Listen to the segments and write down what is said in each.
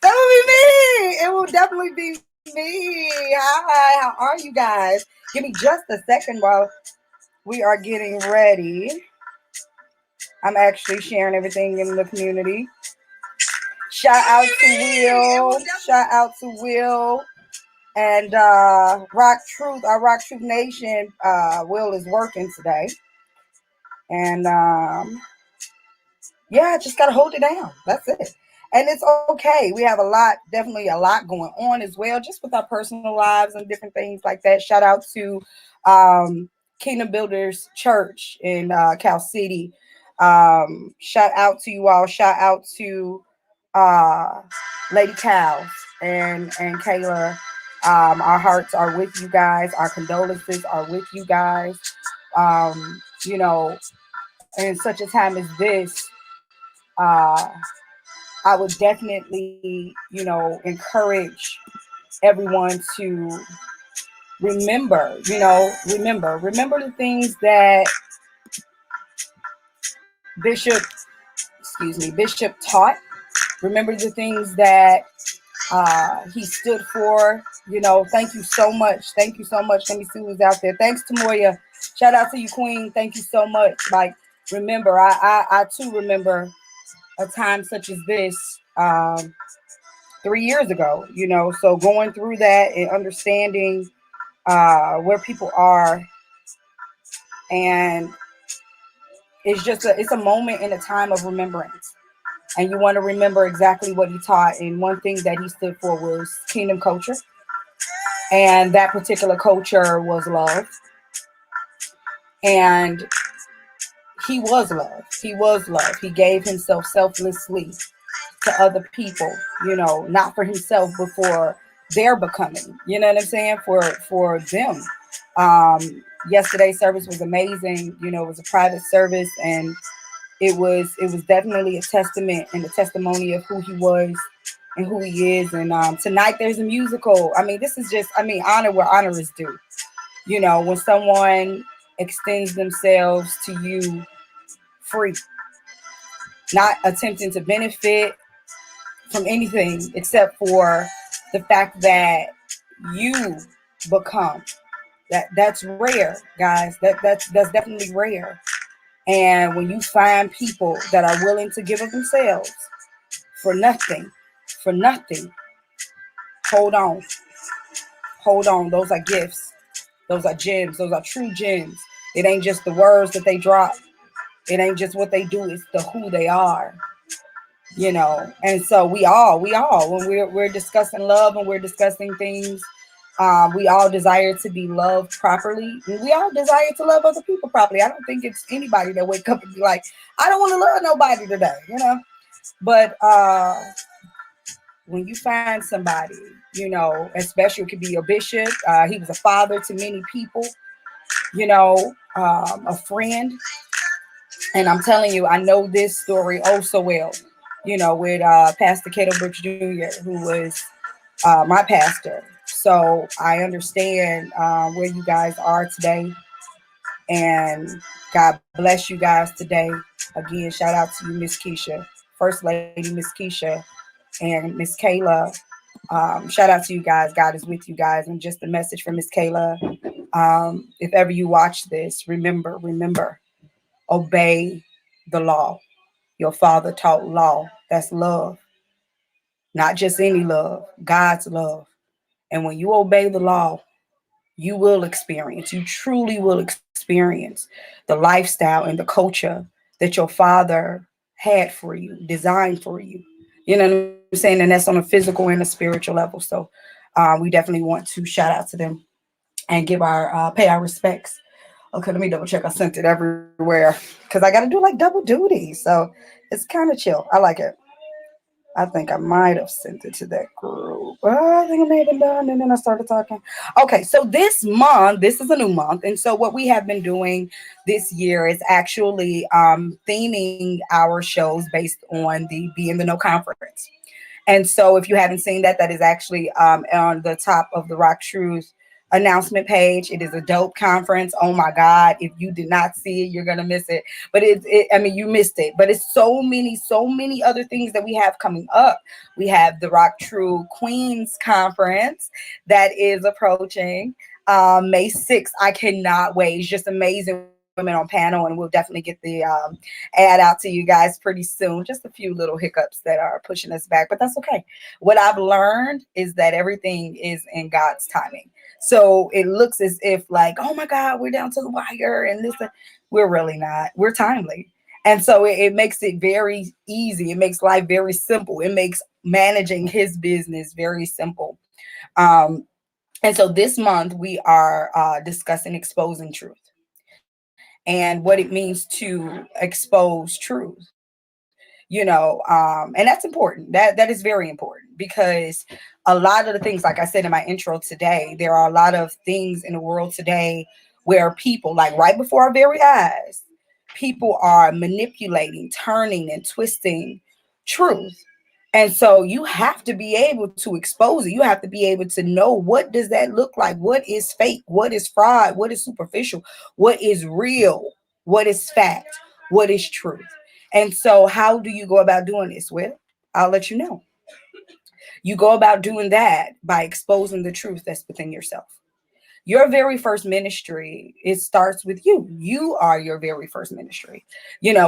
That will be me. It will definitely be me. Hi, how are you guys? Give me just a second while we are getting ready. I'm actually sharing everything in the community. Shout out to Will. Shout out to Will and Rock Truth, our Rock Truth Nation. Will is working today. And yeah, just gotta hold it down. That's it. And it's okay. We have a lot, definitely a lot going on as well, just with our personal lives and different things like that. Shout out to Kingdom Builders Church in Cal City. Shout out to you all. Shout out to uh, Lady Cal and Kayla. Our hearts are with you guys. Our condolences are with you guys. You know, in such a time as this, uh, I would definitely, encourage everyone to remember the things that Bishop taught. Remember the things that he stood for. Thank you so much. Thank you so much. Let me see who's out there. Thanks to Moya. Shout out to you, Queen. Thank you so much. Like, remember, I too remember a time such as this 3 years ago. So going through that and understanding where people are, and it's a moment in a time of remembrance, and you want to remember exactly what he taught. And one thing that he stood for was kingdom culture, and that particular culture was love. And he was love. He was love. He gave himself selflessly to other people, not for himself, but for their becoming. You know what I'm saying? For them. Yesterday's service was amazing. It was a private service, and it was definitely a testament and a testimony of who he was and who he is. And tonight there's a musical. I mean, this is just, honor where honor is due. When someone extends themselves to you free, not attempting to benefit from anything except for the fact that you become that's rare, guys. That's definitely rare. And when you find people that are willing to give of themselves for nothing, for nothing, hold on. Hold on. Those are gifts. Those are gems. Those are true gems. It ain't just the words that they drop. It ain't just what they do. It's the who they are. And so we all when we're discussing love and we're discussing things, we all desire to be loved properly, and we all desire to love other people properly. I don't think it's anybody that wake up and be like, I don't want to love nobody today, but when you find somebody, especially it could be a bishop, he was a father to many people, a friend. And I'm telling you, I know this story oh so well, with Pastor Cato Brooks Jr., who was my pastor. So I understand where you guys are today. And God bless you guys today. Again, shout out to you, Miss Keisha, First Lady Miss Keisha, and Miss Kayla. Shout out to you guys. God is with you guys. And just a message from Miss Kayla. If ever you watch this, remember, obey the law. Your father taught law. That's love. Not just any love, God's love. And when you obey the law, you truly will experience the lifestyle and the culture that your father had for you, designed for you. You know what I'm saying? And that's on a physical and a spiritual level. So we definitely want to shout out to them and give pay our respects. Okay, let me double check. I sent it everywhere because I got to do like double duty. So it's kind of chill. I like it. I think I might have sent it to that group. I think I may have been done, and then I started talking. Okay, so this month, this is a new month, and so what we have been doing this year is actually theming our shows based on the Be in the Know conference. And so, if you haven't seen that, that is actually on the top of the Rock Truth announcement page. It is a dope conference. Oh my God. If you did not see it, you're going to miss it. But I mean, you missed it. But it's so many other things that we have coming up. We have the Rock True Queens Conference that is approaching May 6th. I cannot wait. It's just amazing women on panel, and we'll definitely get the ad out to you guys pretty soon. Just a few little hiccups that are pushing us back, but that's okay. What I've learned is that everything is in God's timing. So it looks as if like, oh my God, we're down to the wire and this. We're really not. We're timely. And so it makes it very easy. It makes life very simple. It makes managing his business very simple. Um, and so this month we are discussing exposing truth and what it means to expose truth. And that's important. That is very important because a lot of the things, like I said in my intro today, there are a lot of things in the world today where people, like right before our very eyes, people are manipulating, turning, and twisting truth. And so you have to be able to expose it. You have to be able to know, what does that look like? What is fake? What is fraud? What is superficial? What is real? What is fact? What is truth? And so how do you go about doing this? Well, I'll let you know. You go about doing that by exposing the truth that's within yourself. Your very first ministry, it starts with you. You are your very first ministry.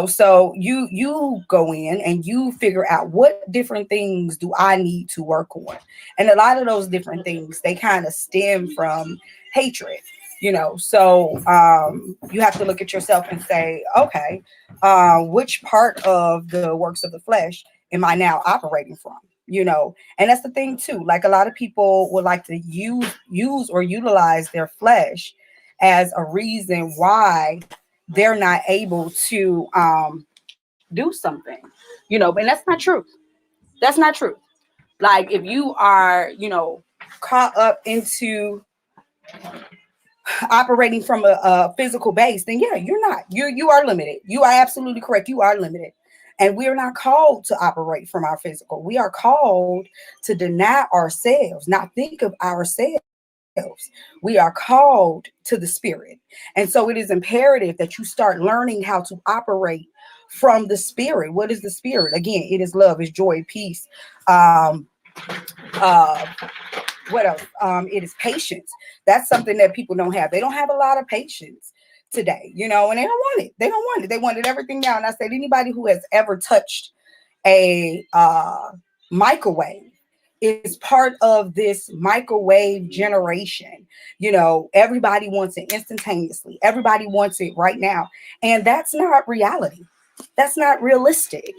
So you go in and you figure out, what different things do I need to work on? And a lot of those different things, they kind of stem from hatred. So you have to look at yourself and say, okay, which part of the works of the flesh am I now operating from? And that's the thing too. Like, a lot of people would like to use or utilize their flesh as a reason why they're not able to do something, and that's not truth. That's not truth. Like, if you are, caught up into operating from a physical base, then yeah, you're not. You are limited. You are absolutely correct. You are limited. And we are not called to operate from our physical. We are called to deny ourselves, not think of ourselves. We are called to the spirit. And so it is imperative that you start learning how to operate from the spirit. What is the spirit? Again, it is love, it's joy, peace. Uh, what else? It is patience. That's something that people don't have. They don't have a lot of patience today, and they don't want it. They don't want it. They wanted everything now. And I said, anybody who has ever touched a microwave is part of this microwave generation. Everybody wants it instantaneously. Everybody wants it right now. And that's not reality. That's not realistic.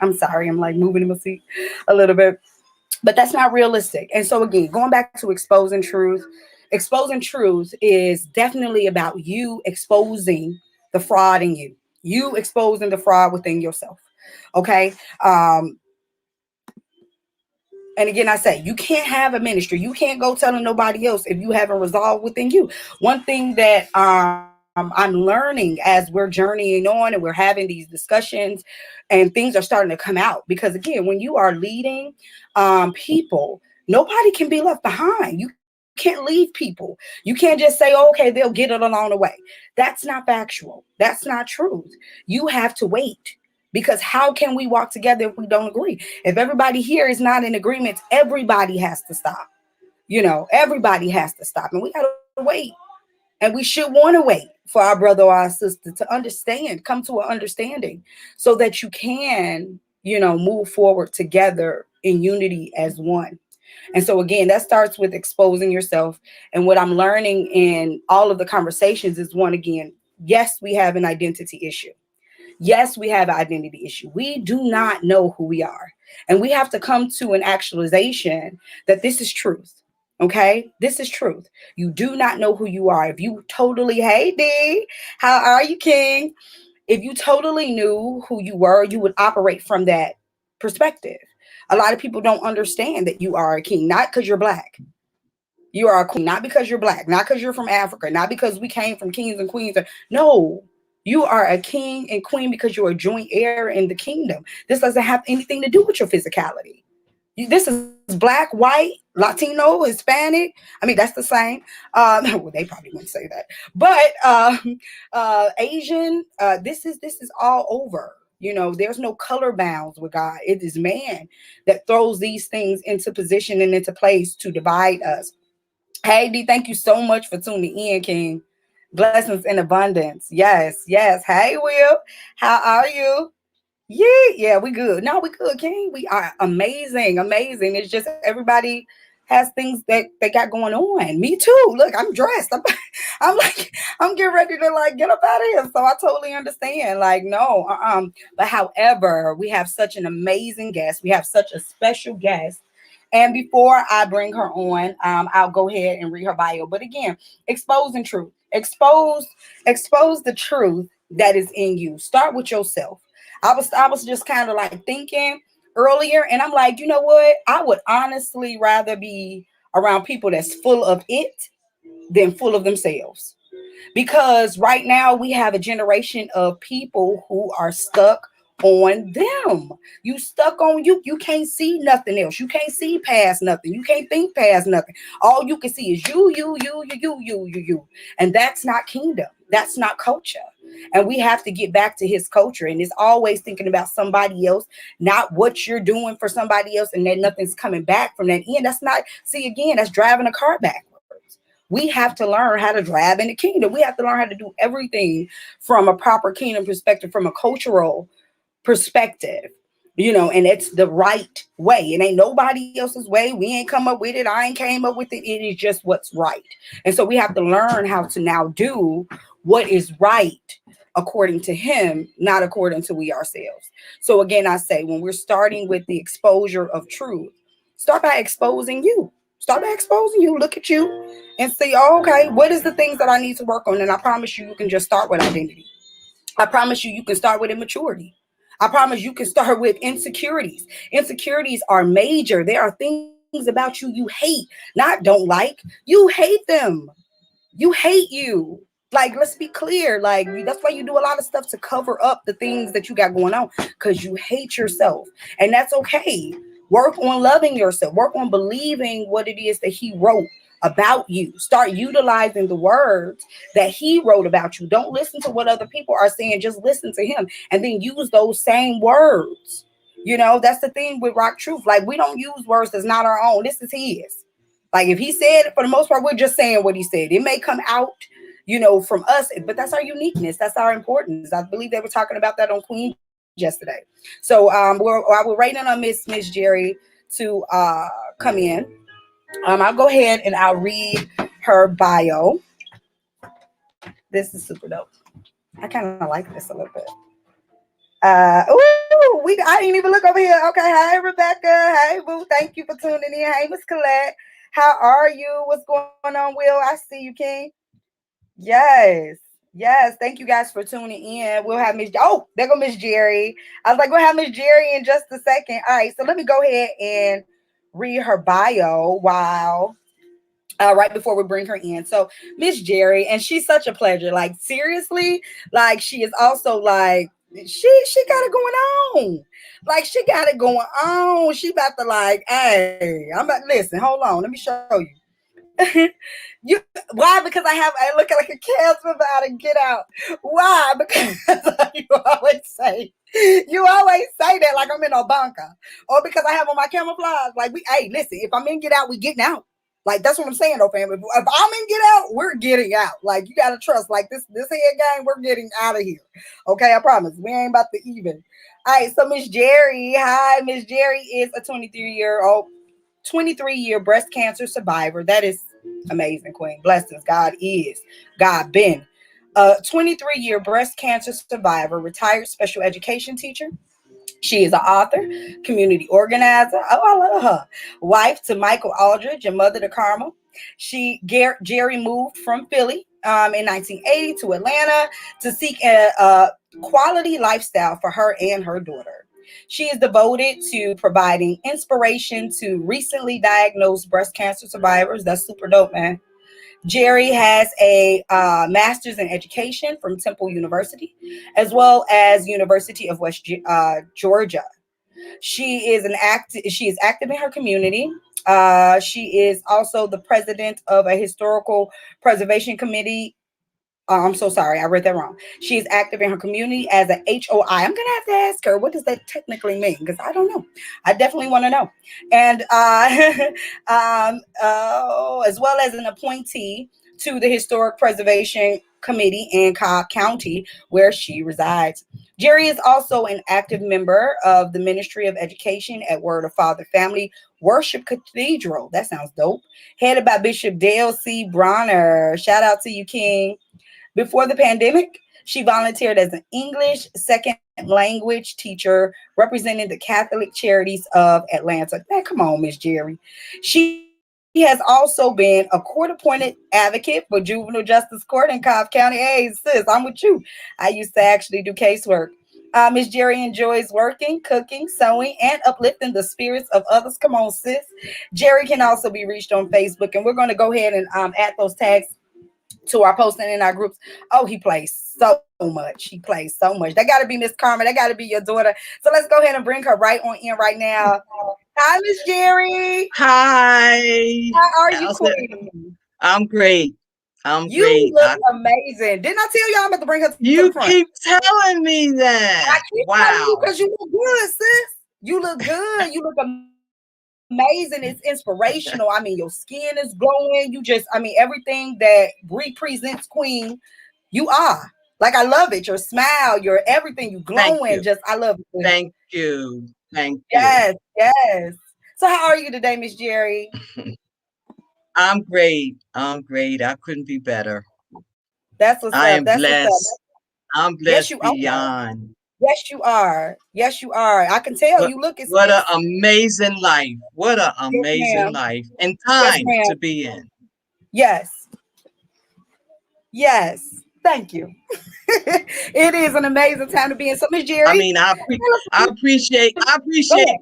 I'm sorry, I'm like moving in my seat a little bit, but that's not realistic. And so again, going back to exposing truth is definitely about you exposing the fraud in you exposing the fraud within yourself. Okay. And again, I say, you can't have a ministry. You can't go telling nobody else if you haven't resolved within you. One thing that I'm learning as we're journeying on and we're having these discussions, and things are starting to come out, because again, when you are leading people, nobody can be left behind. You can't leave people. You can't just say, oh, okay, they'll get it along the way. That's not factual. That's not truth. You have to wait. Because how can we walk together if we don't agree? If everybody here is not in agreement, everybody has to stop. Everybody has to stop. And we got to wait. And we should want to wait for our brother or our sister to understand, come to an understanding, so that you can, move forward together in unity as one. And so again, that starts with exposing yourself. And what I'm learning in all of the conversations is, one, again, yes, we have an identity issue. Yes, we have an identity issue. We do not know who we are. And we have to come to an actualization that this is truth. Okay? This is truth. You do not know who you are. If you totally, hey D, how are you, King? If you totally knew who you were, you would operate from that perspective. A lot of people don't understand that you are a king, not because you're black. You are a queen, not because you're black, not because you're from Africa, not because we came from kings and queens. No, you are a king and queen because you're a joint heir in the kingdom. This doesn't have anything to do with your physicality. This is black, white, Latino, Hispanic. I mean, that's the same. Well, they probably wouldn't say that, but Asian. This is all over. There's no color bounds with God. It is man that throws these things into position and into place to divide us. Hey, D, thank you so much for tuning in, King. Blessings in abundance. Yes, yes. Hey, Will, how are you? Yeah, we good. No, we good, King. We are amazing, amazing. It's just everybody has things that they got going on. Me too. Look, I'm dressed. I'm like, I'm getting ready to like get up out of here. So I totally understand. Like, no, But however, we have such an amazing guest. We have such a special guest. And before I bring her on, I'll go ahead and read her bio. But again, exposing truth. Expose the truth that is in you. Start with yourself. I was just kind of like thinking earlier, and I'm like, you know what? I would honestly rather be around people that's full of it than full of themselves. Because right now we have a generation of people who are stuck on them. You stuck on you. You can't see nothing else. You can't see past nothing. You can't think past nothing. All you can see is you. And that's not kingdom. That's not culture. And we have to get back to his culture. And it's always thinking about somebody else, not what you're doing for somebody else, and then nothing's coming back from that end. That's not, see, again, that's driving a car backwards. We have to learn how to drive in the kingdom. We have to learn how to do everything from a proper kingdom perspective, from a cultural perspective, and it's the right way. It ain't nobody else's way. We ain't come up with it. I ain't came up with it. It is just what's right. And so we have to learn how to now do what is right according to him, not according to we ourselves. So again, I say, when we're starting with the exposure of truth, start by exposing you. Start by exposing you. Look at you and see, oh, okay, what is the things that I need to work on? And I promise you, you can just start with identity. I promise you, you can start with immaturity. I promise you can start with insecurities. Insecurities are major. There are things about you hate, not don't like. You hate them. You hate you. Like, let's be clear. Like, that's why you do a lot of stuff to cover up the things that you got going on, because you hate yourself. And that's okay. Work on loving yourself. Work on believing what it is that he wrote about you. Start utilizing the words that he wrote about you. Don't listen to what other people are saying. Just listen to him and then use those same words. That's the thing with Rock Truth. Like, we don't use words that's not our own. This is his. Like, if he said it, for the most part, we're just saying what he said. It may come out, from us, but that's our uniqueness. That's our importance. I believe they were talking about that on Queen yesterday. So I will waiting on Miss Jerry to come in. I'll go ahead and I'll read her bio. This is super dope. I kind of like this a little bit. I didn't even look over here. Okay, hi Rebecca. Hey Boo, thank you for tuning in. Hey Miss Colette, how are you? What's going on, Will? I see you, King. Yes. Yes, thank you guys for tuning in. We'll have Miss. Oh, there go Miss Jerry. I was like, we'll have Miss Jerry in just a second. All right, so let me go ahead and read her bio while right before we bring her in. So Miss Jerry, and she's such a pleasure. Like, seriously, like, she is also like, she got it going on. Like, she got it going on. She about to like, hey, I'm about, listen, hold on, let me show you. you why? Because I look like a cancer about to get out. Why? Because you always say that like I'm in a bunker, or because I have on my camouflage. Like, hey, listen, if I'm in get out, we getting out. Like, that's what I'm saying, though, fam. If I'm in get out, we're getting out. Like, you gotta trust. Like, this head game, we're getting out of here. Okay, I promise. We ain't about to even. All right, so Miss Jerry, hi. Miss Jerry is a 23-year breast cancer survivor. That is amazing, Queen. Blessings. God been. A 23-year breast cancer survivor, retired special education teacher. She is an author, community organizer. Oh, I love her. Wife to Michael Aldridge and mother to Carmel. Jerry moved from Philly in 1980 to Atlanta to seek a quality lifestyle for her and her daughter. She is devoted to providing inspiration to recently diagnosed breast cancer survivors. That's super dope, man. Jerry has a master's in education from Temple University, as well as University of West Georgia. She is active in her community. She is also the president of a historical preservation committee. I'm so sorry, I read that wrong. She's active in her community as a HOI. I'm gonna have to ask her what does that technically mean because I don't know. I definitely want to know. And as well as an appointee to the Historic Preservation Committee in Cobb County, where she resides. Jerry is also an active member of the Ministry of Education at Word of Father Family Worship Cathedral. That sounds dope. Headed by Bishop Dale C. Bronner. Shout out to you, King. Before the pandemic, she volunteered as an English second language teacher representing the Catholic Charities of Atlanta. Man, come on, Miss Jerry. She has also been a court-appointed advocate for juvenile justice court in Cobb County. Hey, sis, I'm with you. I used to actually do casework. Miss Jerry enjoys working, cooking, sewing, and uplifting the spirits of others. Come on, sis. Jerry can also be reached on Facebook, and we're going to go ahead and add those tags to our posting in our groups. Oh, he plays so much. He plays so much. That got to be Miss Carmen. That got to be your daughter. So let's go ahead and bring her right on in right now. Hi, Miss Jerry. Hi. How are you, How's it? Queen? I'm great. I'm You great. look amazing. Didn't I tell you I'm about to bring her to the You front? keep telling me I that. keep telling you Wow. because you look good, sis. You look good. You look amazing. It's inspirational. I mean, your skin is glowing. Everything that represents Queen, you are. Like, I love it. Your smile, your everything, you glowing. Just, Thank I love you. it, Queen. Thank you. Thank Yes, you. yes. So, how are you today, Miss Jerry? I'm great. I'm great. I couldn't be better. That's what's I up. am That's what's up. blessed. I'm Yes, blessed you are. beyond. Yes, you are. Yes, you are. I can tell What you look, what an it's amazing life. What an yes, amazing ma'am. life and Yes, time ma'am. to be in. Yes. Yes. Thank you. It is an amazing time to be in. So, Miss I Jerry, mean, I appreciate I go appreciate ahead.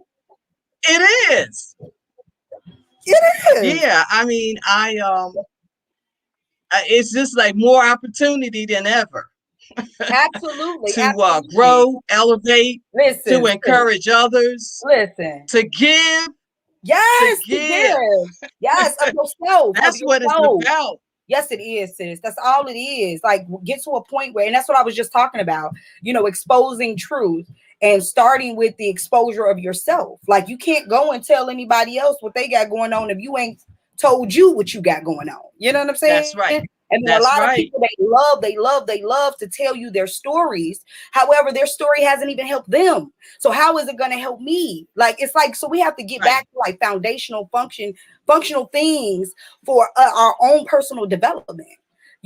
it is. It is. Yeah, I mean, it's just like more opportunity than ever Absolutely. to Absolutely. grow, elevate, to Listen, sis. encourage others, Listen. to give, to Yes, to give. give. Yes, of yourself, of That's your what it's soul. about. Yes, it is, sis. That's all it is. Like, get to a point where, and that's what I was just talking about, exposing truth and starting with the exposure of yourself. Like, you can't go and tell anybody else what they got going on if you ain't told you what you got going on. You know what I'm saying? That's right. And then a That's lot of right. people they love to tell you their stories. However, their story hasn't even helped them. So how is it going to help me? Like, it's like, so we have to get Right. back to like functional things for our own personal development.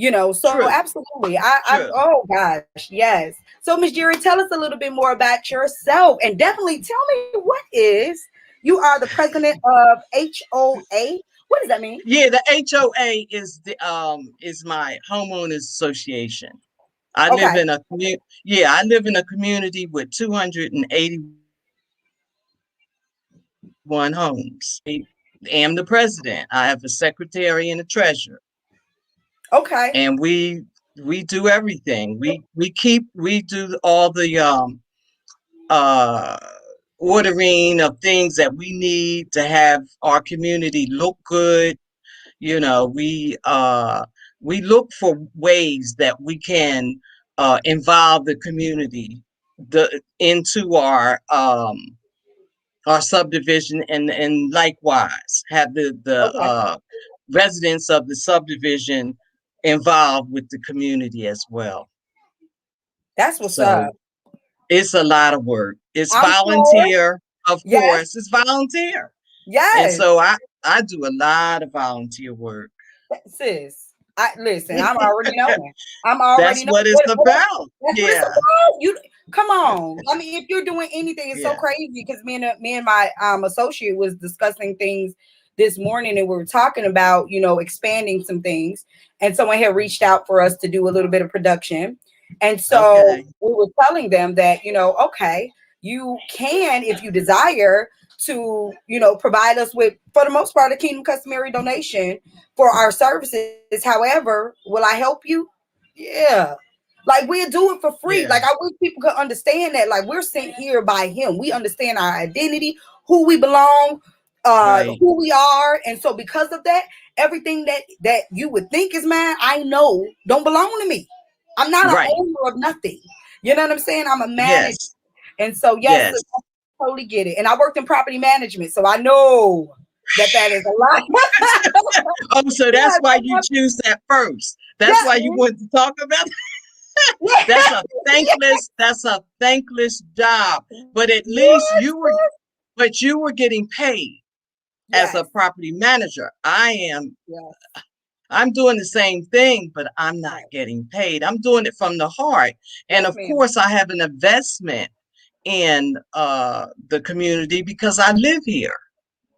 So True. absolutely. True. Oh gosh, yes. So Miss Jerry, tell us a little bit more about yourself, and definitely tell me what is you are the president of HOA. What does that mean? Yeah, the HOA is my homeowners association. I live Okay, in a I live in a community with 281 homes. Am the president. I have a secretary and a treasurer. okay, And we do everything. We do all the uh ordering of things that we need to have our community look good. You know, we look for ways that we can involve the community into our subdivision, and likewise have the okay. residents of the subdivision involved with the community as well. That's what's So up. it's a lot of work. It's I'm sure. volunteer, of Yes, course. It's volunteer, and yes. so I do a lot of volunteer work. Sis, I listen. I'm already knowing. I'm already That's knowing what it's what else. about. That's what it's Yeah, about. You come on. I mean, if you're doing anything, it's so yeah. crazy because me and my associate was discussing things this morning, and we were talking about expanding some things, and someone had reached out for us to do a little bit of production, and so Okay. we were telling them that okay, you can if you desire to provide us with, for the most part, a kingdom customary donation for our services. However, will I help you? Yeah. Like we'll do it for free. Yeah. Like I wish people could understand that. Like we're sent here by him. We understand our identity, who we belong, Right. who we are. And so because of that, everything that you would think is mine, I know don't belong to me. I'm not an Right. owner of nothing. You know what I'm saying? I'm a manager. Yes. And so yes, I Yes. totally get it. And I worked in property management, so I know that is a lot. Oh, so that's why you choose that first. That's Yeah, why you wanted to talk about. yeah, That's a yeah. thankless. That's a thankless job. But at least What? you were. But you were getting paid as a Yes, property manager. I am. yes, I'm doing the same thing, but I'm not right. getting paid. I'm doing it from the heart. And Yes, of ma'am. course, I have an investment in the community because I live here.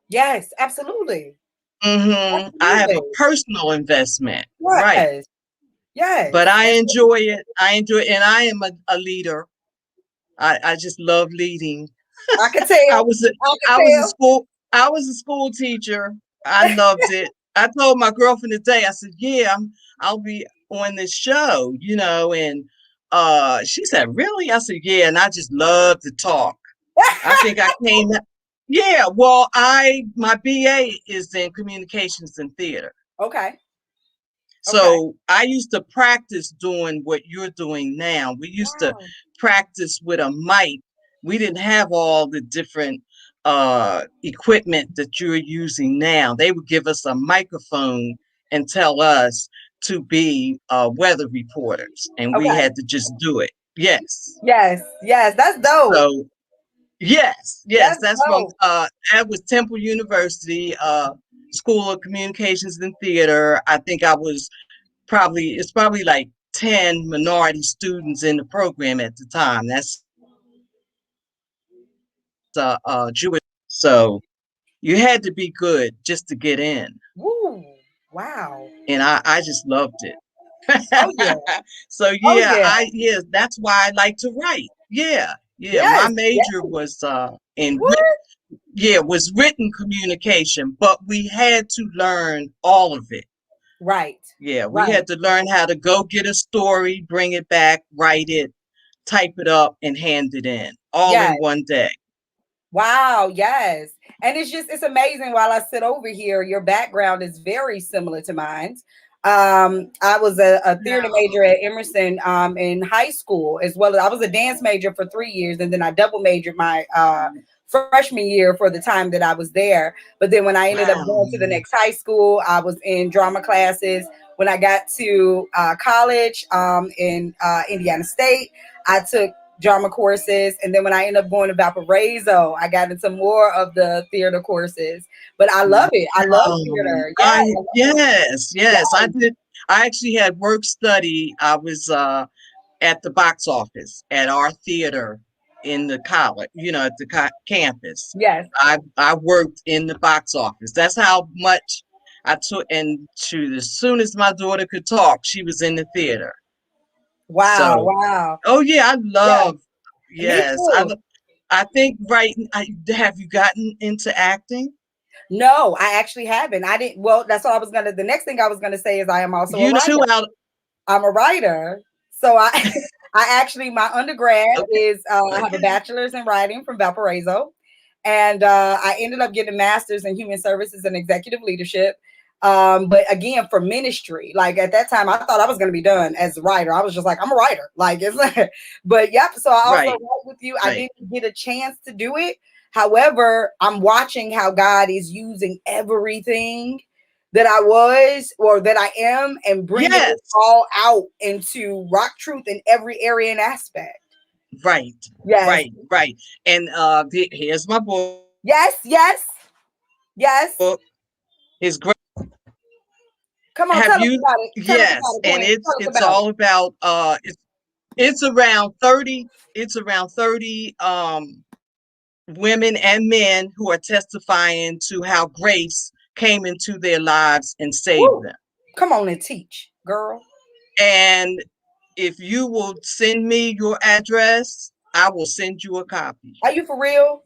Yes, absolutely. I have Absolutely. a personal investment, right? Yes. Yes. But I And so enjoy it. I enjoy it, and I am a leader. I just love leading. I can I tell. was a I I can was a tell. school I was a school teacher. I loved it. I told my girlfriend today, I said, yeah, I'll be on this show, and she said, really? I said, yeah, and I just love to talk. I think I came yeah, well, I my BA is in communications and theater. Okay. Okay. So I used to practice doing what you're doing now. We used to Wow. practice with a mic. We didn't have all the different equipment that you're using now. They would give us a microphone and tell us to be weather reporters, and we Okay. had to just do it. Yes. Yes. Yes. That's dope. So yes, yes, That's that's from dope. that was Temple University, School of Communications and Theater. I think I was it's probably like 10 minority students in the program at the time. That's Jewish. So you had to be good just to get in. Woo. Wow. And I just loved it. Oh yeah. So Oh yeah, yeah. yeah, that's why I like to write. Yeah, yeah. My Yes. Yes. major was What? was written communication, but we had to learn all of it. Right. Yeah, we Right. had to learn how to go get a story, bring it back, write it, type it up, and hand it in all Yes. in one day. Wow, yes. And it's amazing while I sit over here, your background is very similar to mine. I was a theater major at Emerson in high school, as well as I was a dance major for 3 years, and then I double majored my freshman year for the time that I was there. But then when I ended up Wow. going to the next high school, I was in drama classes. When I got to college in Indiana State, I took drama courses. And then when I ended up going to Valparaiso, I got into more of the theater courses. But I love it. I love Wow. theater. Yeah, I love it. Yes, yes. I Yeah. did. I actually had work study. I was at the box office at our theater in the college, at the campus. Yes. I worked in the box office. That's how much I took. And as soon as my daughter could talk, she was in the theater. Wow. So, Wow. oh yeah, I Yeah. love. Me Yes, too. I think have you gotten into acting? No, I actually haven't. I didn't. Well, that's what I was gonna. The next thing I was gonna say is I am also a Too writer. out. I'm a writer. So I I actually my undergrad Okay, is I have a okay, bachelor's in writing from Valparaiso. And I ended up getting a master's in human services and executive leadership. But again, for ministry, like at that time, I thought I was going to be done as a writer. I was just like, I'm a writer. Like, it's like, but yep. So I also right, write with you. I right. didn't get a chance to do it. However, I'm watching how God is using everything that I was or that I am and bringing it Yes, all out into rock truth in every area and aspect. right, Yes, right, right. And here's my book. yes, yes, yes. His great. Come on, Have tell us you? about it. Tell us about Yes, it, and Queen. Tell us it's about it. all about it's around 30. It's around 30 women and men who are testifying to how grace came into their lives and saved Woo. them. Come on and teach, girl. And if you will send me your address, I will send you a copy Are you for real?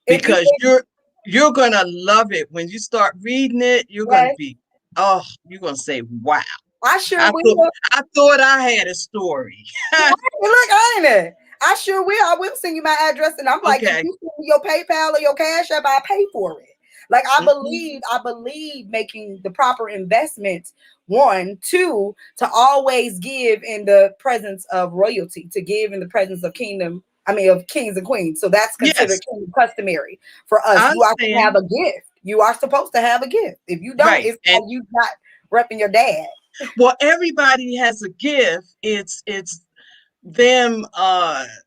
If you because think you're gonna love it when you start reading it. You're gonna yes, be you're gonna say wow. I sure I thought will. I thought I had a story. Look, ain't it? I sure will. I will send you my address, and I'm like, if Okay. you send me your PayPal or your Cash App, I'll pay for it. Like Mhm. I believe making the proper investments. One, two, to always give in the presence of royalty, to give in the presence of kingdom. I mean, of kings and queens. So that's Yes, considered kingdom customary for us. I You are to have understand. a gift. You are supposed to have a gift. If you don't, Right. it's And like you not repping your dad. well, everybody has a gift. It's them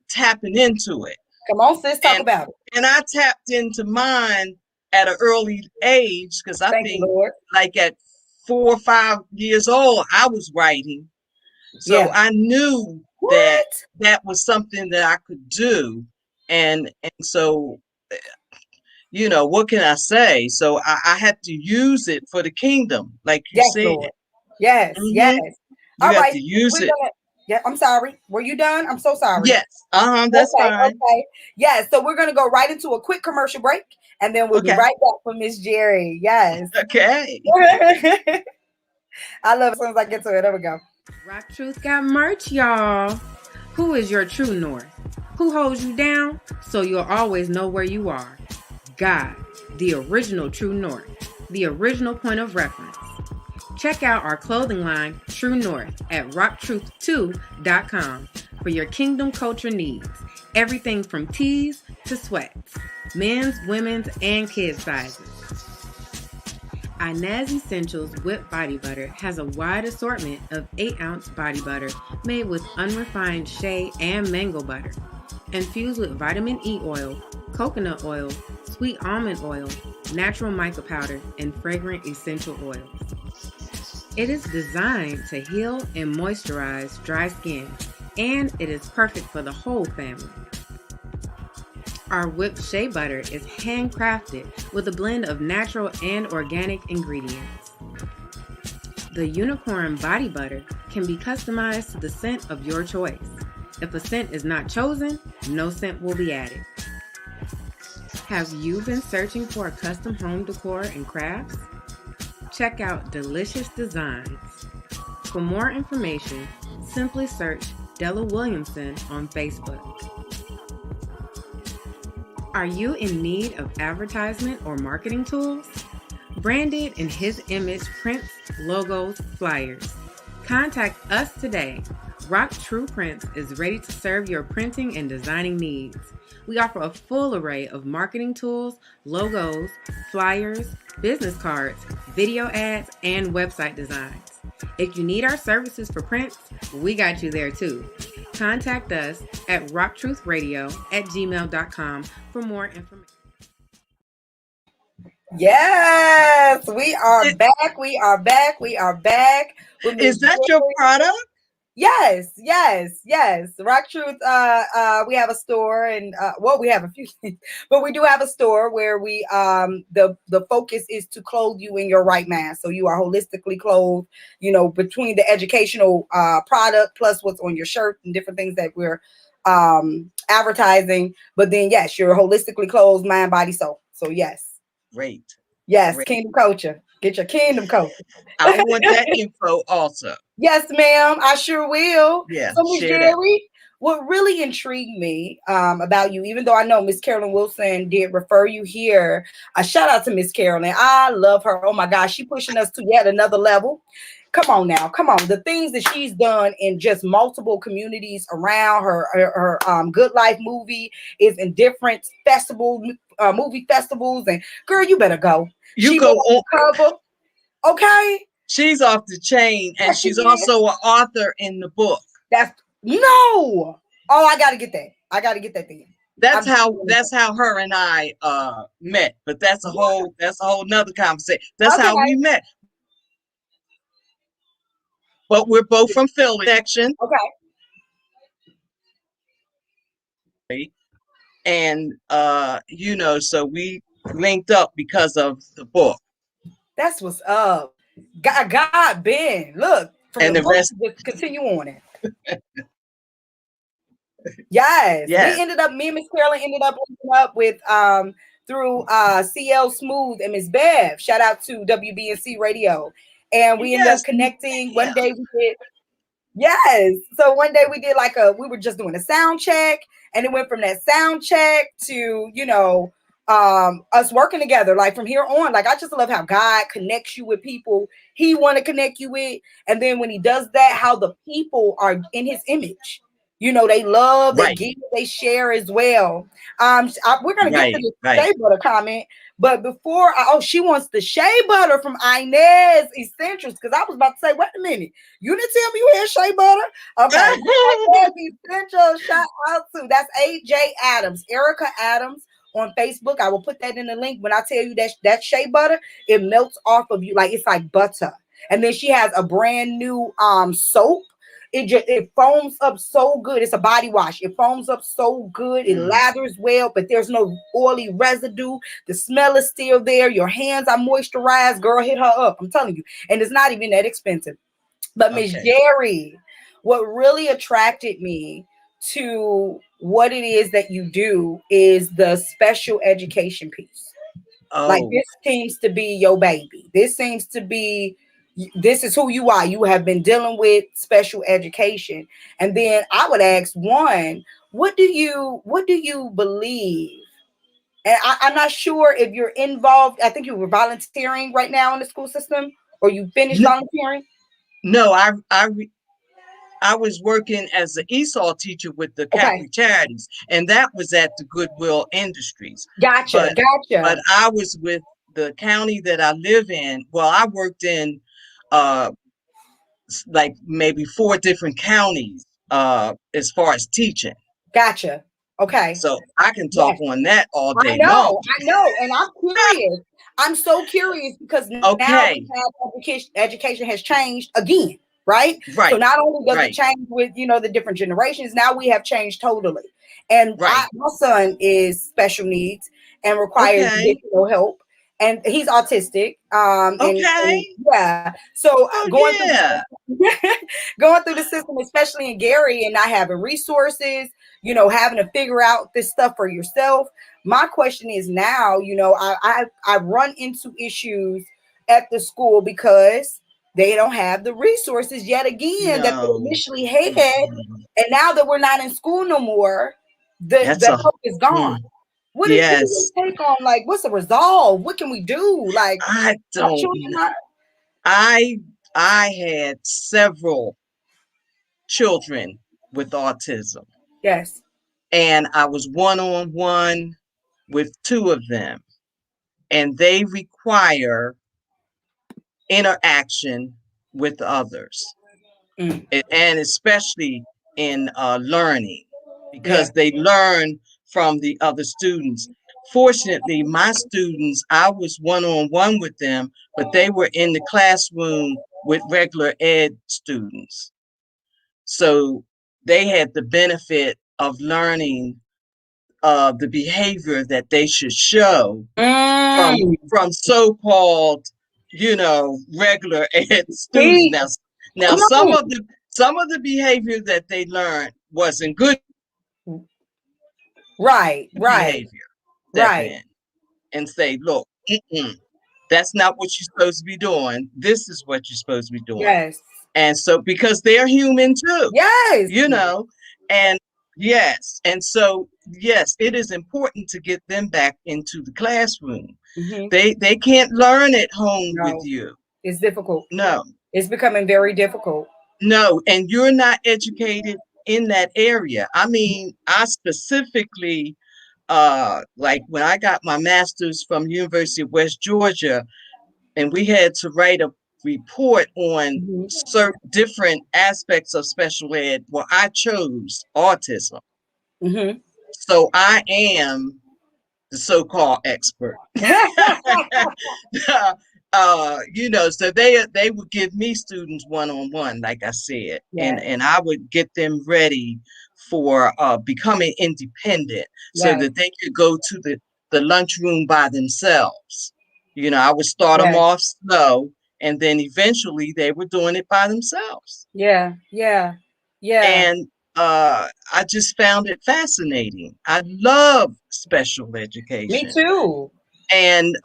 tapping into it. Come on, sis, talk And about it. and I tapped into mine at an early age because I Thank you, think Lord. like at 4 or 5 years old, I was writing. So Yeah. I knew that What? that was something that I could do. And so, what can I say? So I had to use it for the kingdom, like you Yes, said. Lord. Yes, yes. Hmm. All You have right. to use We're it. gonna. Yeah, I'm sorry. Were you done? I'm so sorry. Yes. That's Okay, fine. okay. Yes. So we're gonna go right into a quick commercial break, and then we'll be Okay. right back for Miss Jerry. Yes. Okay. I love it as soon as I get to it. There we go. Rock Truth got merch, y'all. Who is your true north? Who holds you down so you'll always know where you are? God, the original true north, the original point of reference. Check out our clothing line, True North, at RockTruth2.com for your kingdom culture needs. Everything from tees to sweats, men's, women's, and kids' sizes. Inez Essentials Whipped Body Butter has a wide assortment of 8-ounce body butter made with unrefined shea and mango butter, infused with vitamin E oil, coconut oil, sweet almond oil, natural mica powder, and fragrant essential oils. It is designed to heal and moisturize dry skin, and it is perfect for the whole family. Our whipped shea butter is handcrafted with a blend of natural and organic ingredients. The unicorn body butter can be customized to the scent of your choice. If a scent is not chosen, no scent will be added. Have you been searching for a custom home decor and crafts? Check out Delicious Designs. For more information, simply search Della Williamson on Facebook. Are you in need of advertisement or marketing tools? Branded in his image prints, logos, flyers. Contact us today. Rock True Prints is ready to serve your printing and designing needs. We offer a full array of marketing tools, logos, flyers, business cards, video ads, and website designs. If you need our services for prints, we got you there too. Contact us at RockTruthRadio@gmail.com for more information. Yes, we are Is, back. We are back. We are back with Miss is that your Jerry. product? Yes, yes, yes. Rock Truth. We have a store, and well, we have a few things, but we do have a store where we the focus is to clothe you in your right mind, so you are holistically clothed. Between the educational product plus what's on your shirt and different things that we're advertising. But then, yes, you're holistically clothed, mind, body, soul. So yes, Great. yes, Great. kingdom culture. Get your kingdom culture. I want that info also. Yes, ma'am, I sure will. Yeah, So, Miss share that. Jerry, what really intrigued me about you, even though I know Miss Carolyn Wilson did refer you here, a shout out to Miss Carolyn. I love her. Oh my gosh, she pushing us to yet another level. Come on now, come on. The things that she's done in just multiple communities around her Good Life movie is in different movie festivals, and girl, you better go. You She been go on on. the cover. Okay, She's off the chain, and yes, she she's is. also an author in the book. That's no. Oh, I gotta get that. I gotta get that thing. That's I'm how that's how her and I met. But that's a whole nother conversation. That's how okay. we met. But we're both from Philly section, Okay. and so we linked up because of the book, That's what's up. God Ben. Look, from the and the book, rest. just continue on it. Yes. Yes, Me and Miss Carolyn ended up linking up with through CL Smooth and Miss Bev. Shout out to WBNC Radio. and we ended up Yes, connecting. One yeah. day we did. Yes. So one day we did like we were just doing a sound check, and it went from that sound check to, us working together. Like from here on, like I just love how God connects you with people he want to connect you with. And then when he does that, how the people are in his image. They love, they Right, give, they share as well. We're gonna get to right, the right. shea butter comment, but before, she wants the shea butter from Inez Essentials, because I was about to say, wait a minute, you didn't tell me you had shea butter. Okay, Inez Essentials, shout out to that's AJ Adams, Erica Adams on Facebook. I will put that in the link. When I tell you that shea butter, it melts off of you like it's like butter. And then she has a brand new soap. It foams up so good. It's a body wash. It foams up so good. It Mm, lathers well, but there's no oily residue. The smell is still there. Your hands are moisturized. Girl, hit her up. I'm telling you. And it's not even that expensive. But Miss okay. Jerry, what really attracted me to what it is that you do is the special education piece. Like Oh, this seems to be your baby. This is who you are. You have been dealing with special education. And then I would ask one, what do you believe? And I'm not sure if you're involved. I think you were volunteering right now in the school system, or you finished n- volunteering. no, I was working as an ESOL teacher with the Okay. Catholic Charities, and that was at the Goodwill Industries. Gotcha. But but Gotcha. I was with the county that I live in. Well, I worked in uh like maybe four different counties as far as teaching. Gotcha. Okay. So I can talk Yes. on that all I day long. know, I know, and I'm curious. I'm so curious because now we Okay. have education has changed again, right? So Right. not only does it Right. change with the different generations, now we have changed totally. And Right. my son is special needs and requires Okay. additional help, and he's autistic. And Okay. yeah, so Oh going through yeah. going through the system, especially in Gary, and not having resources, having to figure out this stuff for yourself. My question is now, I run into issues at the school because they don't have the resources yet again that they No. initially had, Mm-mm. and now that we're not in school no more, That's the a help is gone. mm, What is yes. your take on, like, what's the resolve? What can we do? Like, I our don't children know. are. I I had several children with autism, Yes. and I was one on one with two of them, and they require interaction with others, Mm, and especially in learning, yeah. because they learn from the other students. Fortunately, my students, I was one on one with them, but they were in the classroom with regular ed students. So they had the benefit of learning the behavior that they should show Mm, from so-called, regular ed students. see, Now come some of the behavior that they learned wasn't good on. Right, right, behavior. Step right. in and say, look, that's not what you're supposed to be doing. This is what you're supposed to be doing. Yes, And so because they're human too, yes. you know, and yes, and so yes, it is important to get them back into the classroom. Hmm. They can't learn at home with No, you. it's difficult. No, It's becoming very difficult. no, and you're not educated in that area. I mean, I specifically like when I got my master's from University of West Georgia, and we had to write a report on Hmm. certain different aspects of special ed. Well, I chose autism. Hmm. So I am the so-called expert. So they would give me students one-on-one, like I said, and Yes, and I would get them ready for becoming independent so yes, that they could go to the lunchroom by themselves. I would start them yes. off slow, and then eventually they were doing it by themselves. Yeah, yeah, yeah. And I just found it fascinating. I love special Me education. too. And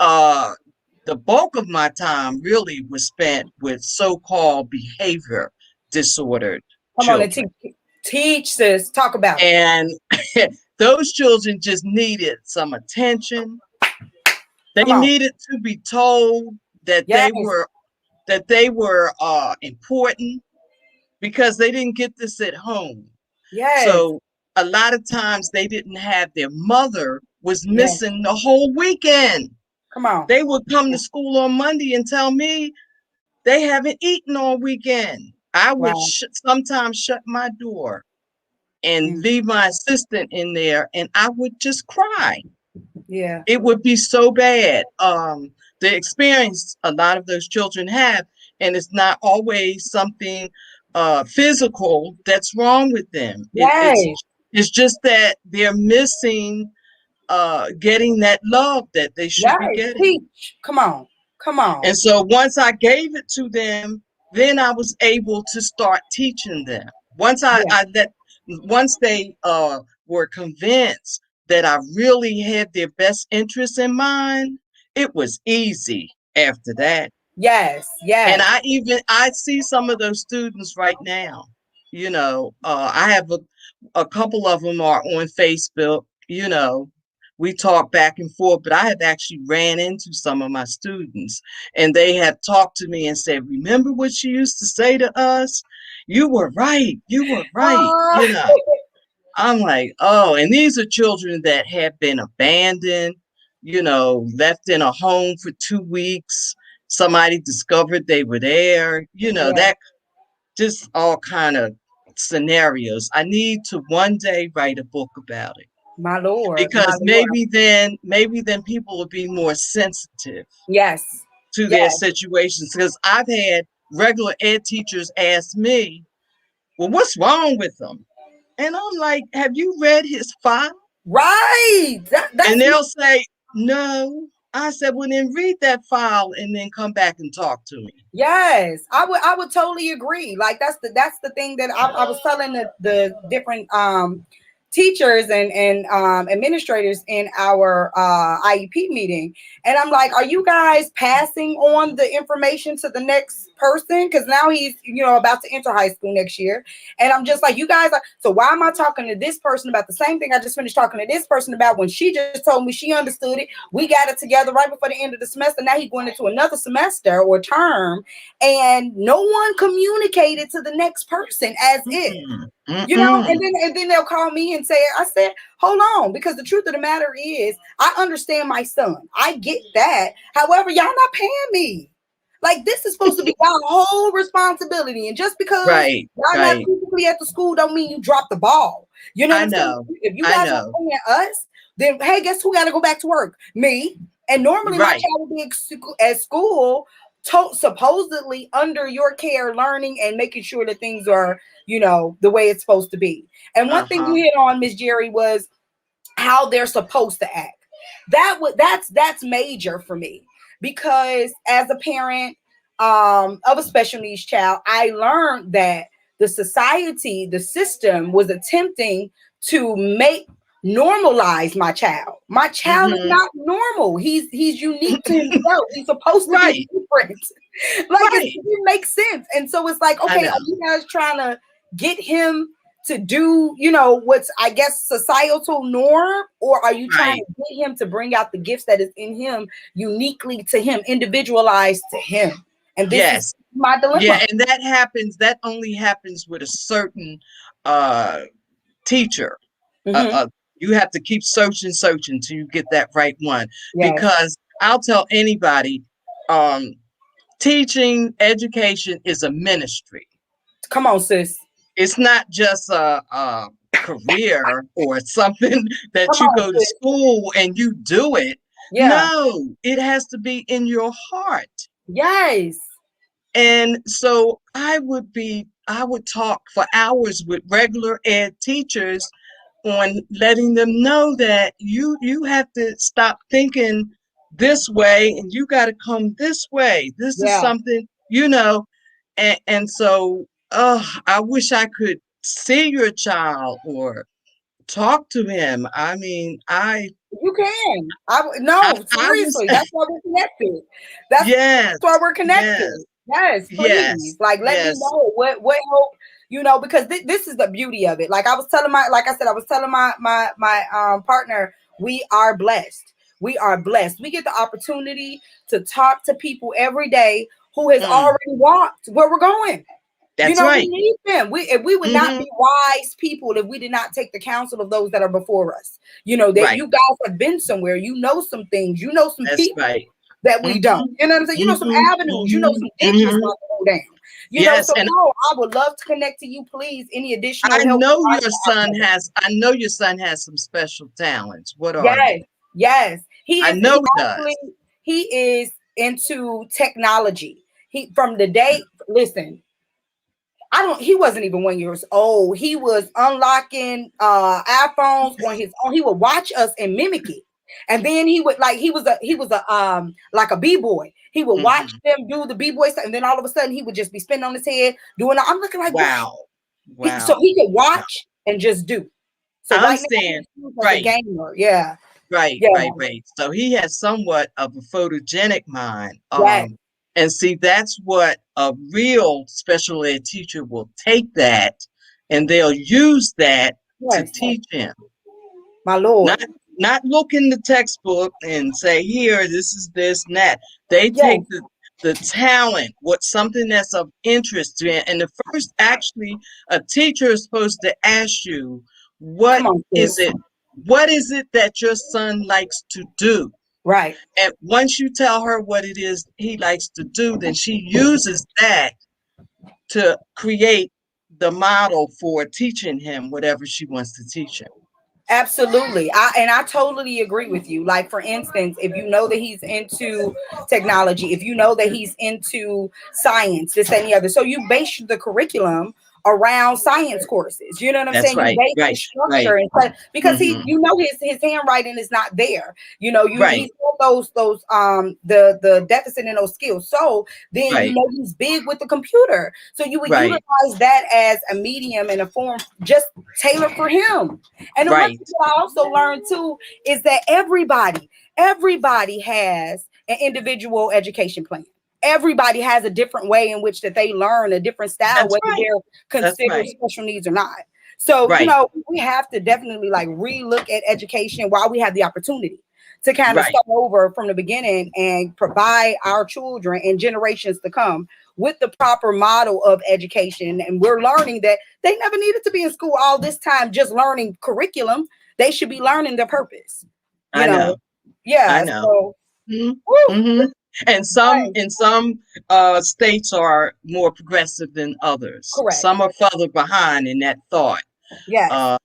the bulk of my time really was spent with so-called behavior disordered Come on and children. teach sis. Talk about it. And those children just needed some attention. They Come on. needed to be told that Yes. they were important because they didn't get this at home. Yes. So a lot of times they didn't have their mother was Yes. missing the whole weekend. Come on. They would come to school on Monday and tell me they haven't eaten all weekend. I would Wow. sometimes shut my door and Mm. leave my assistant in there, and I would just cry. Yeah. It would be so bad. The experience a lot of those children have, and it's not always something physical that's wrong with them. Yes. It's just that they're missing getting that love that they should be Yes. getting. Teach. Come on. Come on. And so once I gave it to them, then I was able to start teaching them. Yeah. Once they were convinced that I really had their best interests in mind, it was easy after that. Yes. And Yes. I see some of those students right now. I have a couple of them are on Facebook. We talk back and forth, but I have actually ran into some of my students, and they have talked to me and said, "Remember what you used to say to us? You were right. You were right." Uh, I'm like, oh, and these are children that have been abandoned, left in a home for 2 weeks. Somebody discovered they were there, yeah. that just all kind of scenarios. I need to one day write a book about it My Lord. My because Lord. maybe then people will be more sensitive Yes. to their Yes. situations. Because I've had regular ed teachers ask me, well, what's wrong with them? And I'm like, have you read his file? Right. And That's they'll say, no. I said, well, then read that file and then come back and talk to me. yes. I would totally agree. Like that's the thing that I was telling the different teachers and administrators in our IEP meeting. And I'm like, are you guys passing on the information to the next person? Because now he's, about to enter high school next year. And I'm just like, you guys are, so why am I talking to this person about the same thing I just finished talking to this person about when she just told me she understood it? We got it together right before the end of the semester. Now he's going into another semester or term, and no one communicated to the next person as if. Mm-mm. And then they'll call me and say, I said, hold on, because the truth of the matter is, I understand my son. I get that. However, y'all not paying me. Like, this is supposed to be our whole responsibility. And just because Right, y'all not right. physically at the school don't mean you drop the ball. You know what I I'm saying? know. If you I guys are know. paying us, then hey, guess who got to go back to work? Me. And normally my Right. child will be at school supposedly under your care, learning and making sure that things are, the way it's supposed to be. And one thing you Uh-huh. hit on, Miss Jerry, was how they're supposed to act. That's major for me, because as a parent of a special needs child, I learned that the system was attempting to make normalize my child. My child is Mm-hmm. not normal. He's unique to himself. He's supposed to be Right. different. Like Right. it makes sense. And so it's like, I okay, know. are you guys trying to get him to do, what's, I guess, societal norm, or are you trying Right. to get him to bring out the gifts that is in him uniquely to him, individualized to him? And this is Yes. my Yeah, dilemma. and that only happens with a certain uh teacher. Mm-hmm. You have to keep searching till you get that right one. Yes. Because I'll tell anybody, um, teaching education is a ministry. Come on, sis. It's not just a career or something that Come you on, go to sis. school and you do it. Yeah. No, it has to be in your heart. Yes. And so I would talk for hours with regular ed teachers on letting them know that you have to stop thinking this way and you got to come this way. This is Yeah. something, and so I wish I could see your child or talk to him. I mean, I You can. I, No, I was seriously. That's why we're connected. That's yes, why we're connected. yes, Yes, please. yes, Like, let me yes. know what hope. Because this is the beauty of it. Like like I said, I was telling my partner, we are blessed. We are blessed. We get the opportunity to talk to people every day who has Mm, already walked where we're going. that's We right. need them. We would not Hmm. be wise people if we did not take the counsel of those that are before us. That Right. you guys have been somewhere. You know some things. You know some That's people right. that we don't. Hmm. You know what I'm saying? You know some Hmm. avenues. You know Hmm. some ditches Hmm. not to go down. Yes, So and no, I would love to connect to you, please. Any additional I help? know your son has. I know your son has some special talents. What are Yes, they? yes. He I is. He know he actually does. he is into technology. He from the day. Listen, I don't. He wasn't even 1 year old. He was unlocking iPhones on his own. He would watch us and mimic it, and then he would like he was a like a b-boy. He would watch Hmm. them do the b-boy stuff, and then all of a sudden he would just be spinning on his head doing. I'm looking like what? Wow. So Wow. he could Wow. watch and just do. So I right now understand. he's used as a Right. gamer. Yeah, Right, yeah, right, right. So he has somewhat of a photogenic mind. yes, And see, that's what a real special ed teacher will take that and they'll use that to yes, teach him. my lord. Not look in the textbook and say, here, this is this and that. They Yes, take the talent, what something that's of interest to it. And the first actually a teacher is supposed to ask you, what come on, is sis. it? What is it that your son likes to do? Right. And once you tell her what it is he likes to do, then she uses that to create the model for teaching him whatever she wants to teach him. Absolutely. I totally agree with you. Like for instance, if you know that he's into technology, if you know that he's into science, this and the other. So you base the curriculum around science courses. You know what I'm That's saying? You right, base the right, structure right. and because Hmm. his handwriting is not there. Right, He's got those the deficit in those skills. So then right, he's big with the computer. So you would right, utilize that as a medium and a form just tailored for him. And the one right. thing that I also learned too is that everybody has an individual education plan. Everybody has a different way in which that they learn, a different style, That's whether right. they're That's considered right. special needs or not. So, Right, we have to definitely like relook at education while we have the opportunity to kind of right. start over from the beginning and provide our children and generations to come with the proper model of education. And we're learning that they never needed to be in school all this time just learning curriculum. They should be learning their purpose. You I know, know. I yeah. know. So, Hmm. woo, Hmm. And some right, in some states are more progressive than others. correct. Some are further behind in that thought. Yes, Uh,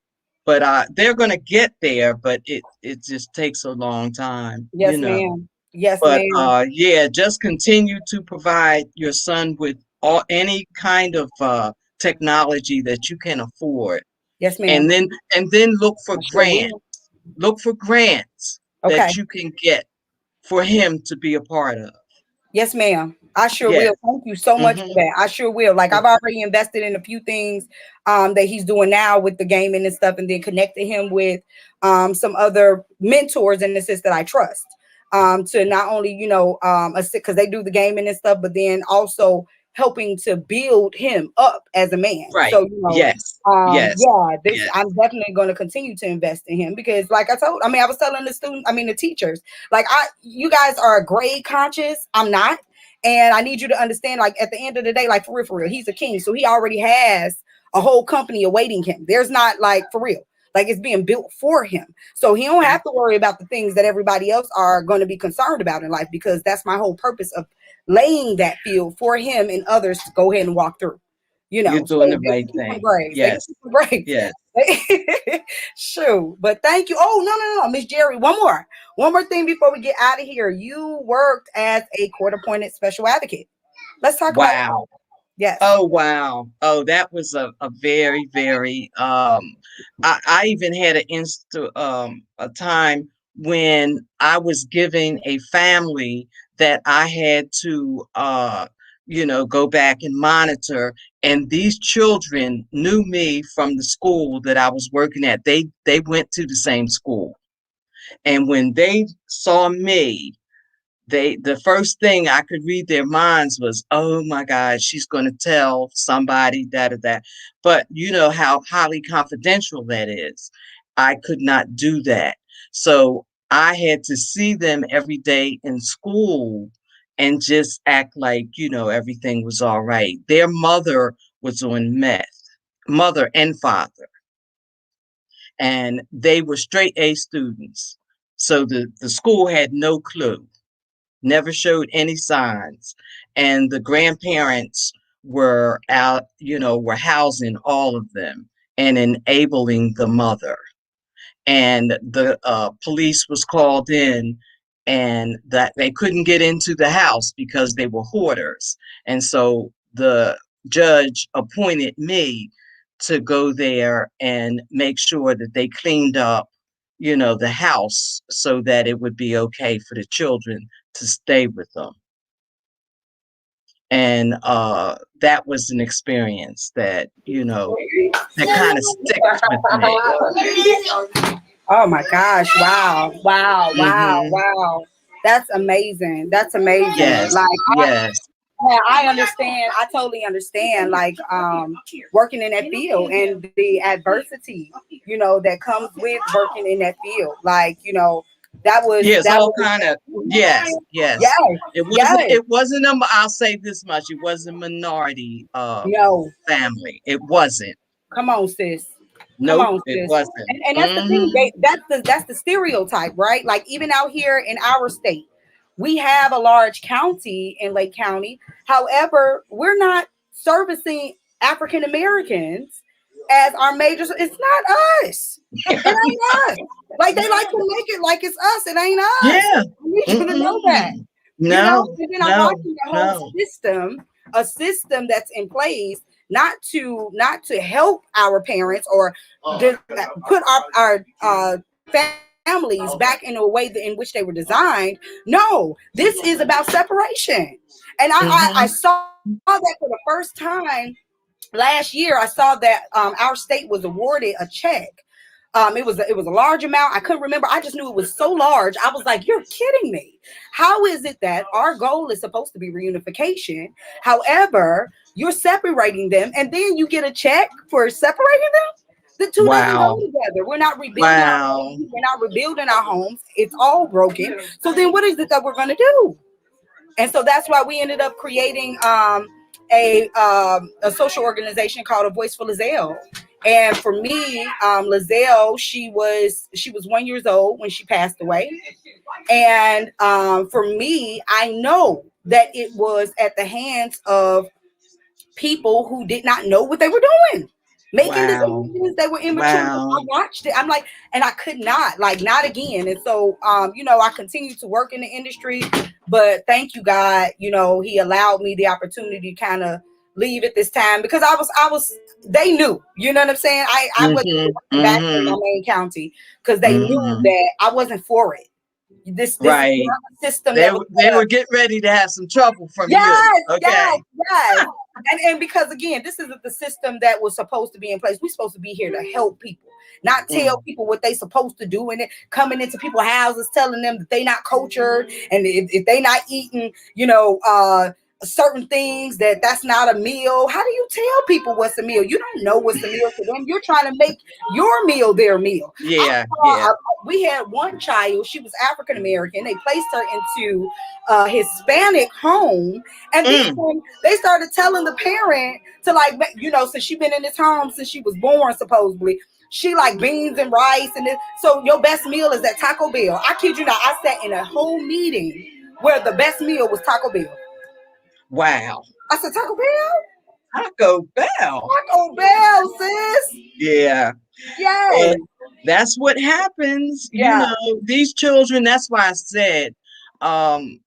but they're going to get there, but it just takes a long time, you yes, know. ma'am. Yes, But ma'am. yeah, just continue to provide your son with any kind of technology that you can afford, Yes, ma'am. and then I sure will. look for grants Okay. that you can get for him to be a part of. Yes, ma'am. I sure Yes. will. Thank you so much for Hmm. that. I sure will. Like I've already invested in a few things that he's doing now with the gaming and stuff, and then connected him with some other mentors and assists that I trust. To not only, assist because they do the gaming and stuff, but then also helping to build him up as a man. Right. So, Yes. Yes. yeah, this Yes. I'm definitely going to continue to invest in him because, like I was telling the teachers, like you guys are grade conscious. I'm not. And I need you to understand, like, at the end of the day, like, for real, he's a king. So he already has a whole company awaiting him. There's not, like, for real, like, it's being built for him. So he don't have to worry about the things that everybody else are going to be concerned about in life, because that's my whole purpose of laying that field for him and others to go ahead and walk through. You're So doing the they right can keep some thing. grades. They can Yes. keep some grades. Yes. Shoot. But thank you. Oh, no. Miss Jerry, one more thing before we get out of here. You worked as a court-appointed special advocate. Let's talk about that. Wow. Yes. Oh wow. Oh, that was a very, very I even had a time when I was giving a family that I had to go back and monitor, and these children knew me from the school that I was working at. They went to the same school. And when they saw me, the first thing I could read their minds was, oh my God, she's going to tell somebody that or that. But you know how highly confidential that is. I could not do that. So I had to see them every day in school and just act like, everything was all right. Their mother was on meth, mother and father, and they were straight A students. So the school had no clue, never showed any signs. And the grandparents were out, were housing all of them and enabling the mother. And the police was called in, and that they couldn't get into the house because they were hoarders. And so the judge appointed me to go there and make sure that they cleaned up, the house so that it would be okay for the children to stay with them. And that was an experience that, that kind of sticks with me. Oh my gosh. Wow. Wow. Wow. Hmm. Wow. That's amazing. That's amazing. Yes, yes. Yeah, I understand. I totally understand. Like working in that field and the adversity, that comes with working in that field. Like, Yeah, it's that all was kind of, yes, yes. yes, It wasn't yes. it wasn't a, I'll say this much, it was a minority No. family. It wasn't. Come on, sis. Come Nope, on, it sis. wasn't. And that's the thing. Hmm. That's the stereotype, right? Like even out here in our state, we have a large county in Lake County. However, we're not servicing African Americans as our majors. It's not us. It ain't us. Like they like to make it like it's us. It ain't us. Yeah. I need you to know that. Mm-mm. No, And then I'm no, watching the whole no. system, a system that's in place not to help our parents or put our families back in a way in which they were designed. No, this is about separation. And I Hmm. saw that for the first time last year. I saw that our state was awarded a check. It was a large amount. I couldn't remember. I just knew it was so large. I was like, "You're kidding me! How is it that our goal is supposed to be reunification? However, you're separating them, and then you get a check for separating them? The two doesn't go Wow. together. We're not rebuilding our Wow. homes. We're not rebuilding our homes. It's all broken. So then, what is it that we're going to do? And so that's why we ended up creating a social organization called A Voice for Lizelle. And for me, Lizelle, she was 1 year old when she passed away. And for me, I know that it was at the hands of people who did not know what they were doing, making Wow. decisions that were immature. I Wow. watched it. I'm like, and I could not, like, not again. And so, I continued to work in the industry, but thank you, God. He allowed me the opportunity to kind of leave at this time because they knew, you know what I'm saying? I wasn't Hmm. working back in my Hmm. main county because they knew Hmm. that I wasn't for it. This is Right. not a system They that was were they set up. were getting ready to have some trouble from you. Yes, yes, Okay. yes. And because again, this isn't the system that was supposed to be in place. We're supposed to be here to help people, not tell Mm. people what they supposed to do, and it coming into people's houses telling them that they not cultured and if they not eating, certain things that's not a meal. How do you tell people what's a meal? You don't know what's a meal to them. You're trying to make your meal their meal. Yeah, yeah. We had one child. She was African American. They placed her into a Hispanic home, and Mm. then they started telling the parent to since she been in this home since she was born, supposedly. She like beans and rice, and so your best meal is at Taco Bell. I kid you not. I sat in a whole meeting where the best meal was Taco Bell. Wow. I said, Taco Bell? Taco Bell. Taco Bell, sis. Yeah. Yes. And that's what happens. Yeah. These children, that's why I said, um,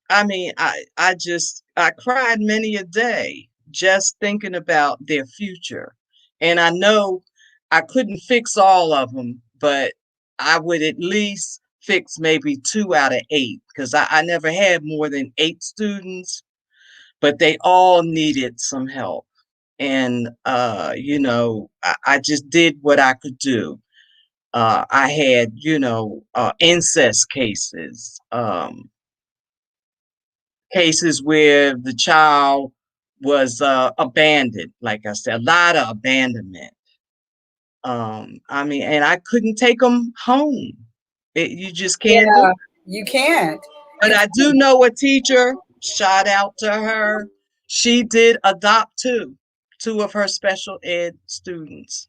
I mean, I cried many a day just thinking about their future. And I know I couldn't fix all of them, but I would at least fix maybe 2 out of 8 because I never had more than 8 students, but they all needed some help. And I just did what I could do. I had, incest cases, cases where the child was abandoned. Like I said, a lot of abandonment. I mean, and I couldn't take them home. You just can't do Yeah, it. you can't. But You I do know a teacher, shout out to her. She did adopt two of her special ed students.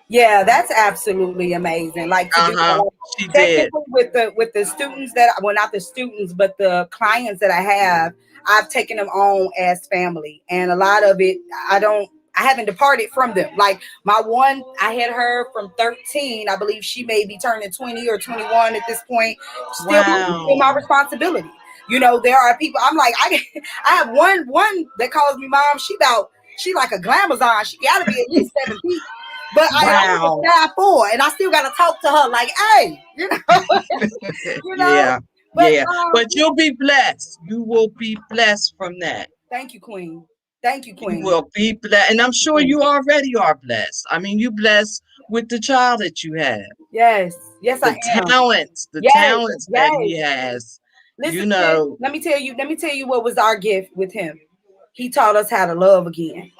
Yeah, that's absolutely amazing. Like to do Uh-huh. that. She did. Technically with the students that, well, not the students, but the clients that I have, I've taken them on as family, and a lot of it I haven't departed from them. Like my one, I had her from 13. I believe she may be turning 20 or 21 at this point. Still my Wow. responsibility. There are people. I'm like, I have one that calls me mom. She like a glamazon. She got to be at least 7 feet. But I only was Wow. 5'4", and I still got to talk to her like, hey, you know. Yeah. But Yeah. But you'll be blessed. You will be blessed from that. thank you, Queen. Thank you, You Queen. will be blessed. And I'm sure you already are blessed. I mean, you blessed with the child that you have. Yes, yes, I The am. the Yes, talents that yes. he has, you Listen, sis, know. let me tell you what was our gift with him. He taught us how to love again.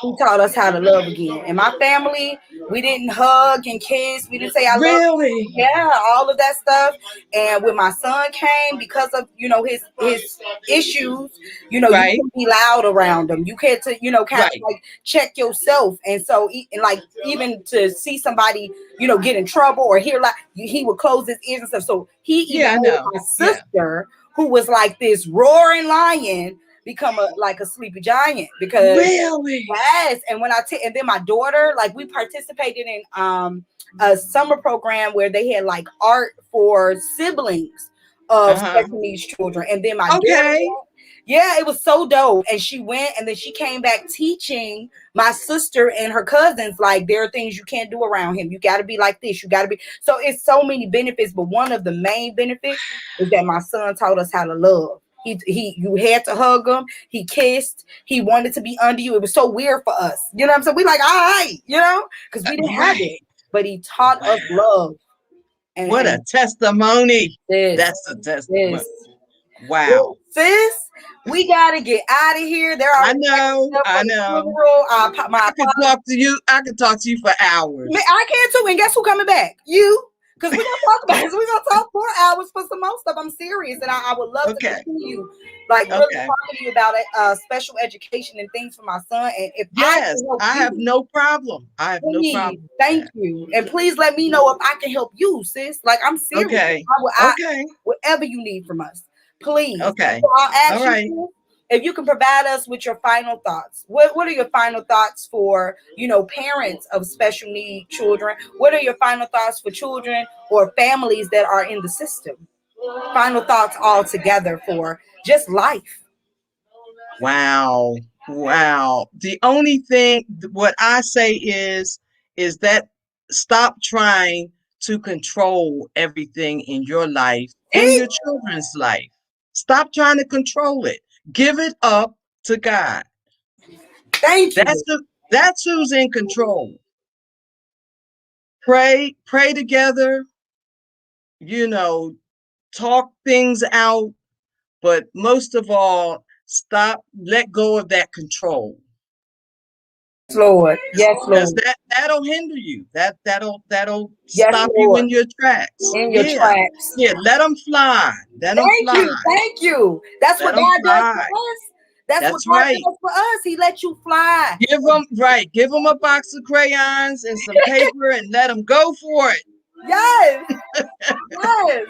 He taught us how to love again. In my family, we didn't hug and kiss. We didn't say I love Really? you. Yeah, all of that stuff. And when my son came, because of his issues, you Right, couldn't be loud around him. You had to, kind of right. like check yourself. And so, and like even to see somebody, get in trouble or hear like he would close his ears and stuff. So he even Yeah, I made know. my Yeah. sister, who was like this roaring lion, become like a sleepy giant because. Really? Yes, and and then my daughter, like we participated in a summer program where they had like art for siblings of Uh-huh. special needs children, and then my daughter, Okay. yeah, it was so dope. And she went, and then she came back teaching my sister and her cousins like there are things you can't do around him. You got to be like this. You got to be. So it's so many benefits, but one of the main benefits is that my son taught us how to love. You had to hug him. He kissed. He wanted to be under you. It was so weird for us. You know what I'm saying? We like, all right, because we didn't have it. Right. But he taught us Wow. love. And, What a and testimony. this, That's a this. testimony. Well, Wow. sis, we gotta get out of here. They're I already know. up for I the know. funeral. My I could talk to you. I could talk to you for hours. I can too. And guess who coming back? You. Because we're gonna talk about it. So we're gonna talk 4 hours for some more stuff. I'm serious, and I would love to Okay. continue, like really Okay. talking to you about special education and things for my son. And if I Yes, can help I have you, no problem. I have no please, problem with thank that. you, and please let me know if I can help you, sis. Like I'm serious. Okay. I Okay. whatever you need from us, please. Okay. So I'll All ask you right. if you can provide us with your final thoughts. What are your final thoughts for parents of special need children? What are your final thoughts for children or families that are in the system? Final thoughts all together for just life. Wow. Wow. The only thing what I say is that stop trying to control everything in your life and Hey, your children's life. Stop trying to control it. Give it up to God. thank That's you. that's who's in control. Pray together, you know, talk things out, but most of all, let go of that control. Yes, Lord. Yes, Because Lord. that'll hinder you. That'll Yes, stop you Lord. in your tracks. In your Yeah. tracks. Yeah. Let them fly. Let them Thank fly. you. Thank you. That's Let what them God does for fly. us. That's what That's God right. does for us. He lets you fly. Give them right. Give them a box of crayons and some paper and let them go for it. Yes. Yes.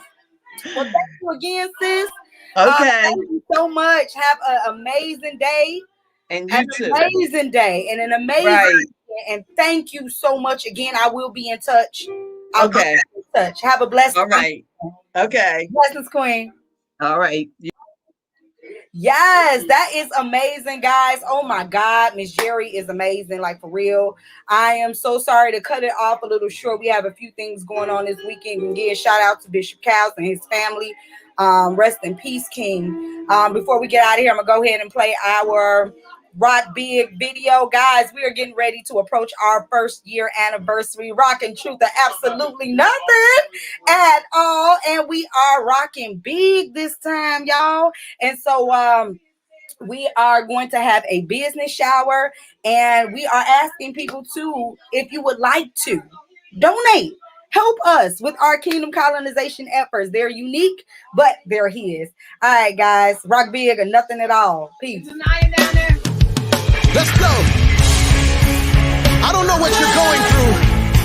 Well, thank you again, sis. Okay. Thank you so much. Have an amazing day. And An you too. amazing day and an amazing Right. and thank you so much again. I will be in touch. I will be Okay. in touch. Have a blessed All right. Okay. blessings, Queen. All right. Yes, that is amazing, guys. Oh my God, Miss Jerry is amazing, like for real. I am so sorry to cut it off a little short. We have a few things going on this weekend. And give a shout out to Bishop Cows and his family. Rest in peace, King. Before we get out of here, I'm gonna go ahead and play our Rock Big video. Guys, we are getting ready to approach our first year anniversary. Rocking Truth to absolutely nothing at all. And we are rocking big this time, y'all. And so we are going to have a business shower, and we are asking people to, if you would like to donate, help us with our kingdom colonization efforts. They're unique, but they're his. All right, guys, rock big or nothing at all. Peace. Let's go. I don't know what you're going through,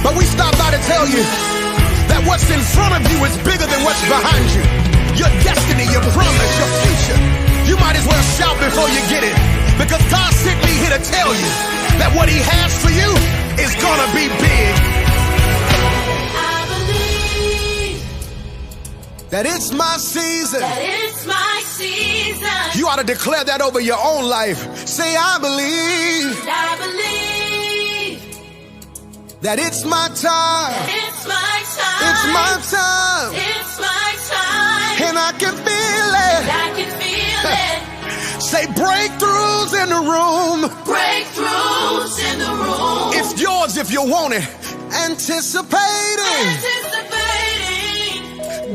but we stopped by to tell you that what's in front of you is bigger than what's behind you. Your destiny, your promise, your future. You might as well shout before you get it, because God sent me here to tell you that what he has for you is gonna be big. I believe that it's my season. that it's my season. You ought to declare that over your own life. Say, I believe I believe that it's my time. it's my time. It's my time. It's my time. And I can feel it. I can feel it. Say breakthroughs in the room. Breakthroughs in the room. It's yours if you want it. Anticipating.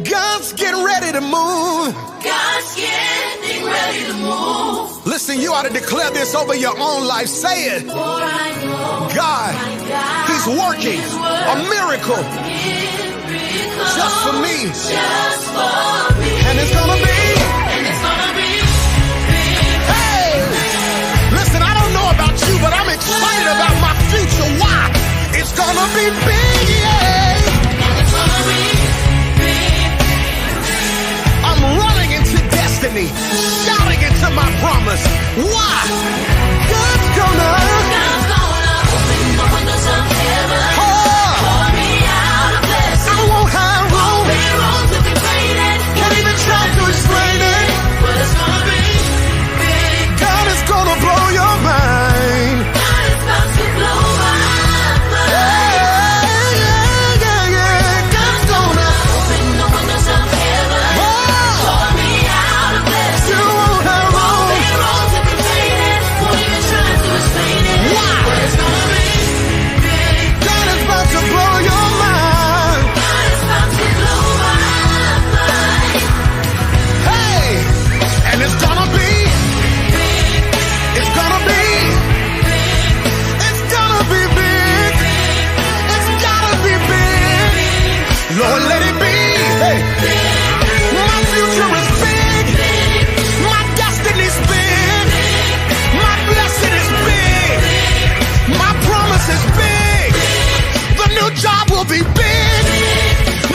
God's getting ready to move. God's getting ready to move. Listen, you ought to declare this over your own life. Say it. For I know God, he's working a miracle just for me. just for me. And it's gonna be. And it's gonna be big. Hey! Listen, I don't know about you, but I'm excited about my future. Why? It's gonna be big, yeah. And it's gonna be big. I'm running into destiny, shouting into my promise. Why? God's gonna open the windows of heaven. Pour me out a blessing. I won't have room. Be wrong to complain it. Can't even try to explain it. But it's gonna be big. God is gonna blow your mind. God is about to blow my mind. Yeah. God's gonna. Open the windows of heaven. Pour me out a blessing. You won't have room. Be wrong to contain it. Won't even try to explain it. Why? But it's gonna be big. God is about to blow your mind. God is about to blow my mind. Hey, and it's gonna be. It's gonna be. It's gonna be big. It's gotta be big. Lord, let it be. Hey. My future is big. My destiny's big. My blessing is big. My promise is big. The new job will be big.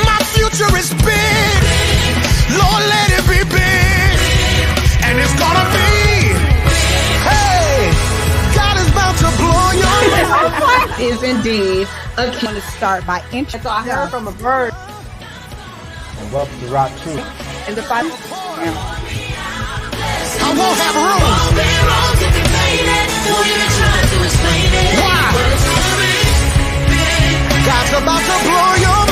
My future is big. Lord, let it be big. And it's gonna be. Hey, God is about to blow your mind. Is indeed a I'm going to start by intro. So I heard from a bird And welcome to Rock Truth. in the Bible. I won't have room. Be wrong to complain it. Won't even try to explain it. Why? But it's gonna be big. God's about to blow your